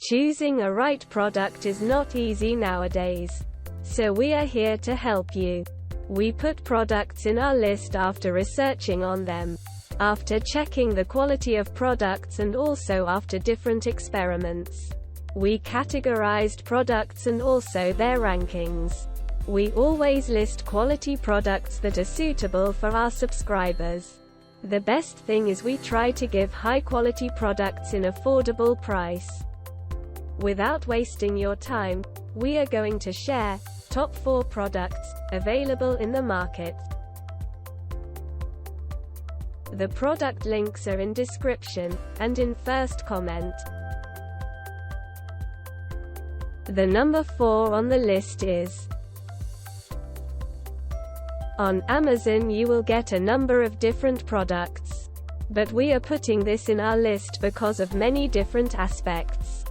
Choosing a right product is not easy nowadays. So we are here to help you. We put products in our list after researching on them, after checking the quality of products, and also after different experiments. We categorized products and also their rankings. We always list quality products that are suitable for our subscribers. The best thing is we try to give high quality products in affordable price. Without wasting your time, we are going to share top 4 products available in the market. The product links are in description and in first comment. The number 4 on the list is on Amazon. You will get a number of different products, but we are putting this in our list because of many different aspects.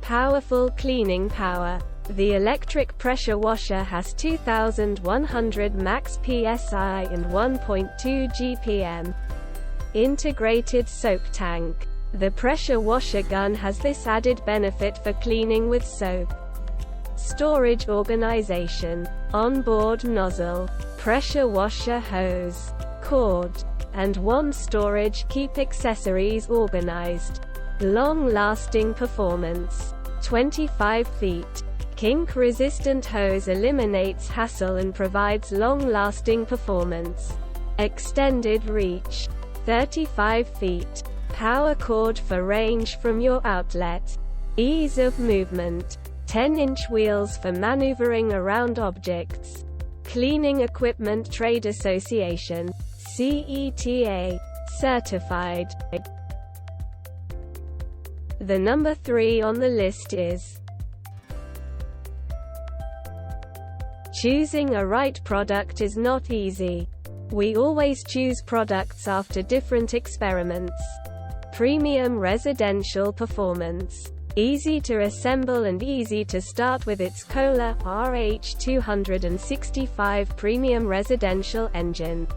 Powerful cleaning power. The electric pressure washer has 2100 max PSI and 1.2 GPM. Integrated soap tank. The pressure washer gun has this added benefit for cleaning with soap. Storage organization. Onboard nozzle, pressure washer hose, cord, and wand storage keep accessories organized. Long-lasting performance. 25 feet. Kink-resistant hose eliminates hassle and provides long-lasting performance. Extended reach. 35 feet. Power cord for range from your outlet. Ease of movement. 10-inch wheels for maneuvering around objects. Cleaning Equipment Trade Association (CETA) certified. The number 3 on the list is choosing a right product is not easy. We always choose products after different experiments. Premium residential performance. Easy to assemble and easy to start with its Kohler RH265 premium residential engine.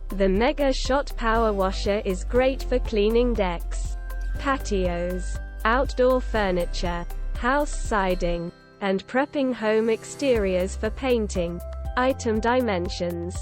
The Mega Shot Power Washer is great for cleaning decks, patios, outdoor furniture, house siding, and prepping home exteriors for painting. Item dimensions.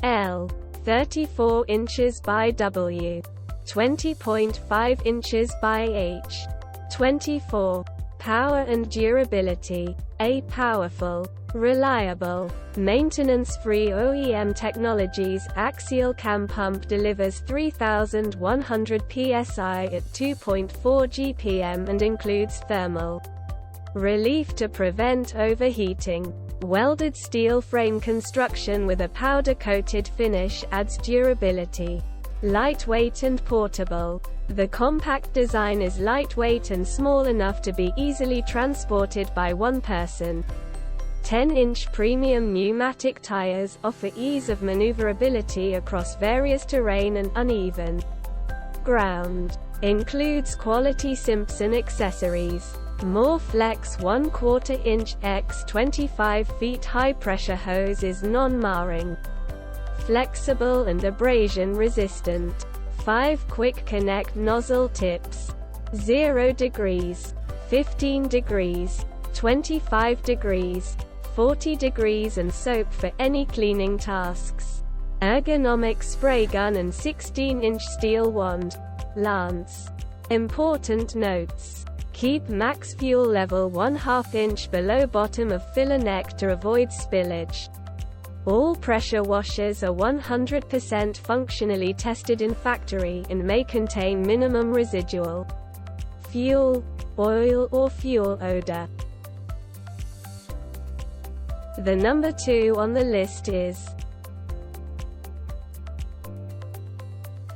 L. 34 inches by W. 20.5 inches by H. 24. Power and durability. A. Powerful, reliable, maintenance-free OEM technologies. Axial cam pump delivers 3100 psi at 2.4 GPM and includes thermal relief to prevent overheating. Welded steel frame construction with a powder-coated finish adds durability. Lightweight and portable. The compact design is lightweight and small enough to be easily transported by one person. 10-inch premium pneumatic tires offer ease of maneuverability across various terrain and uneven ground. Includes quality Simpson accessories. More Flex 1/4 inch x 25 feet high pressure hose is non-marring, flexible and abrasion resistant. 5 quick connect nozzle tips. 0 degrees, 15 degrees, 25 degrees, 40 degrees and soap for any cleaning tasks. Ergonomic spray gun and 16-inch steel wand. Lance. Important notes. Keep max fuel level 1/2 inch below bottom of filler neck to avoid spillage. All pressure washers are 100% functionally tested in factory and may contain minimum residual fuel, oil or fuel odor. The number 2 on the list is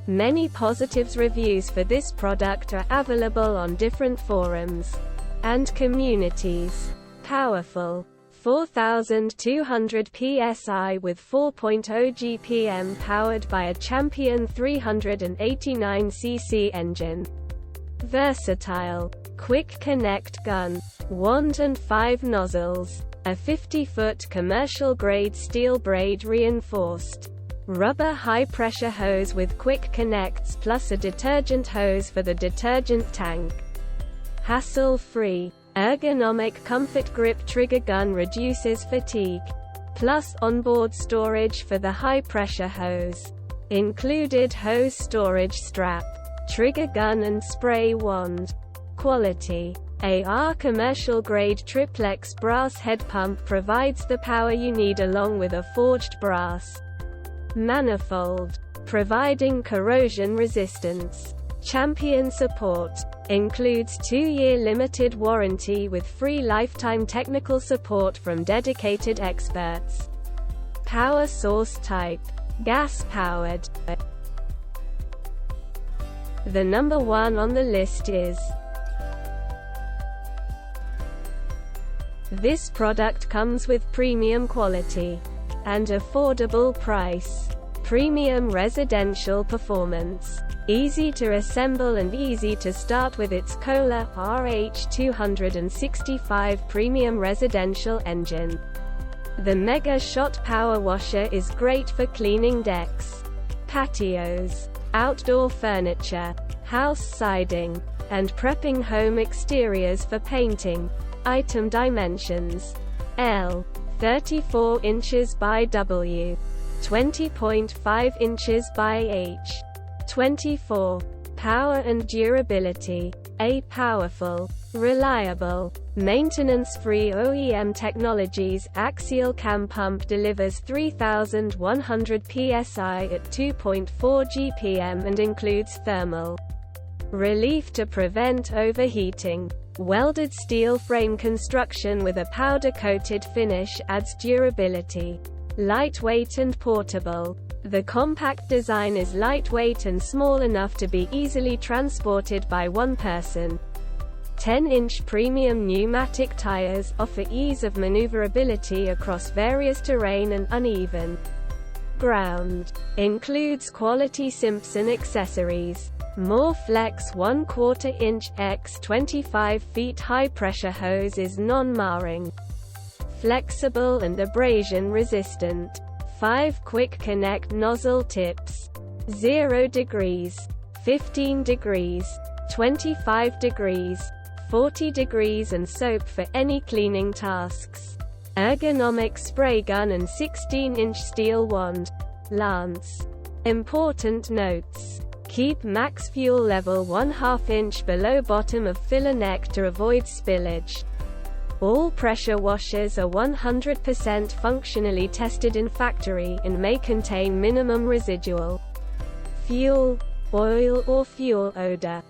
many positives. Reviews for this product are available on different forums and communities. Powerful. 4200 psi with 4.0 GPM powered by a Champion 389cc engine. Versatile. Quick connect gun. Wand and 5 nozzles. A 50-foot commercial-grade steel braid reinforced rubber high-pressure hose with quick connects plus a detergent hose for the detergent tank. Hassle-free. Ergonomic comfort grip trigger gun reduces fatigue. Plus onboard storage for the high-pressure hose. Included hose storage strap, trigger gun and spray wand. Quality. AR commercial-grade triplex brass head pump provides the power you need along with a forged brass manifold, providing corrosion resistance. Champion support. Includes 2-year limited warranty with free lifetime technical support from dedicated experts. Power source type. Gas-powered. The number one on the list is this product comes with premium quality and affordable price. Premium residential performance. Easy to assemble and easy to start with its Kohler RH265 premium residential engine. The Mega Shot Power Washer is great for cleaning decks, patios, outdoor furniture, house siding, and prepping home exteriors for painting. Item dimensions. L. 34 inches by W. 20.5 inches by H. 24. Power and durability. A powerful, reliable, maintenance-free OEM Technologies axial cam pump delivers 3,100 psi at 2.4 GPM and includes thermal relief to prevent overheating. Welded steel frame construction with a powder-coated finish adds durability. Lightweight and portable. The compact design is lightweight and small enough to be easily transported by one person. 10-inch premium pneumatic tires offer ease of maneuverability across various terrain and uneven ground. Includes quality Simpson accessories. More Flex 1/4 inch x 25 feet high-pressure hose is non-marring, flexible and abrasion resistant. 5 quick connect nozzle tips. 0 degrees, 15 degrees, 25 degrees, 40 degrees and soap for any cleaning tasks. Ergonomic spray gun and 16-inch steel wand. Lance. Important notes. Keep max fuel level 1/2 inch below bottom of filler neck to avoid spillage. All pressure washers are 100% functionally tested in factory and may contain minimum residual fuel, oil or fuel odor.